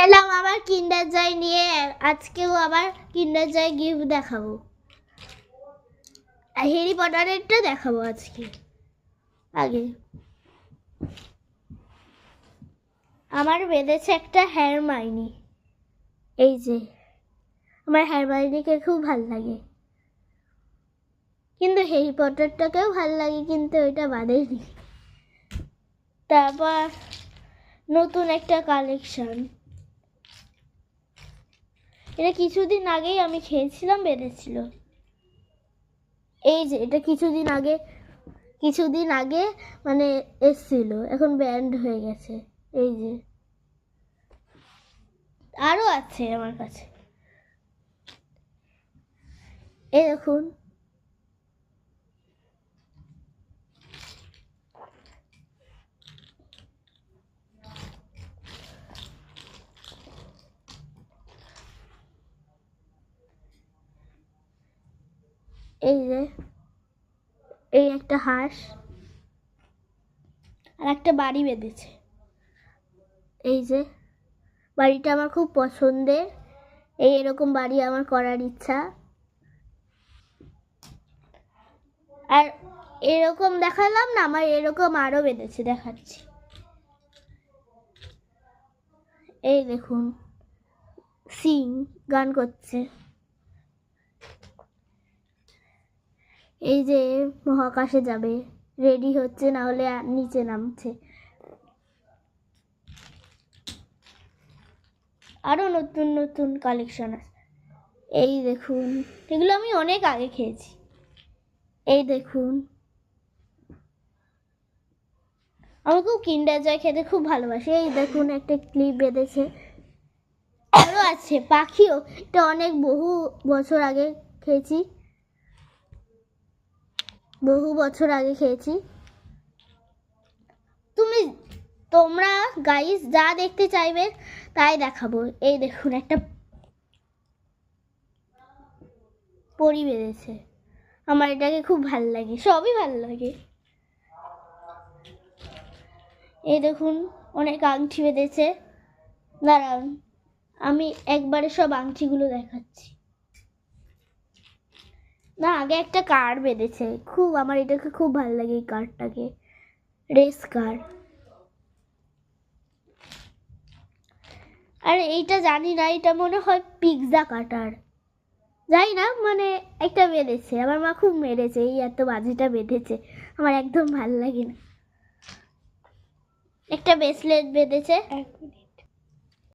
এলাম আবার কিন্ডার জয় নিয়ে। আজকেও আবার কিন্ডার জয় গিফট দেখাবো, হ্যারি পটারেরটা দেখাবো আজকে। আগে আমার বেঁধেছে একটা হারমাইনি। এই যে আমার হারমাইনিকে খুব ভাল লাগে, কিন্তু হ্যারি পটারটাকেও ভাল লাগে, কিন্তু ওইটা বাঁধেনি। তারপর নতুন একটা কালেকশন, এটা কিছুদিন আগেই আমি খেয়েছিলাম, বেঁধেছিল। এই যে এটা কিছুদিন আগে মানে এসছিল, এখন ব্যান্ড হয়ে গেছে। এই যে আরো আছে আমার কাছে, এই দেখুন। এই যে এই একটা হাঁস আর একটা বাড়ি বেঁধেছে। এই যে বাড়িটা আমার খুব পছন্দের, এরকম বাড়ি আমার করার ইচ্ছা। আর এরকম দেখালাম না, আমার এরকম আরো বেঁধেছে, দেখাচ্ছি। এই দেখুন, সিং গান করছে। এই যে মহাকাশে যাবে, রেডি হচ্ছে, না হলে নিচে নামছে। আরো নতুন নতুন কালেকশন আছে। এই দেখুন, এগুলো আমি অনেক আগে খেয়েছি। এই দেখুন, আমি খুব কিন্ডার জয় খেতে খুব ভালোবাসি। এই দেখুন একটা ক্লিপ বেঁধেছে। আরো আছে পাখিও, এটা অনেক বহু বছর আগে খেয়েছি, তোমরা গাইস যা দেখতে চাইবে তাই দেখাবো। এই দেখুন একটা পরি বেঁধেছে, আমার এটাকে খুব ভালো লাগে, সবই ভালো লাগে। এই দেখুন অনেক আংটি বেঁধেছে, দাঁড়ান আমি একবারে সব আংটিগুলো দেখাচ্ছি। না, আগে একটা কার বেঁধেছে, খুব আমার এটাকে খুব ভালো লাগে, এই কারটাকে, রেস কার। আর এইটা জানি না, এটা মনে হয় পিৎজা কাটার, জানি না, মানে একটা বেঁধেছে, আমার মা খুব মেরেছে, এই এত বাজিটা বেঁধেছে, আমার একদম ভালো লাগে না। একটা ব্রেসলেট বেঁধেছে,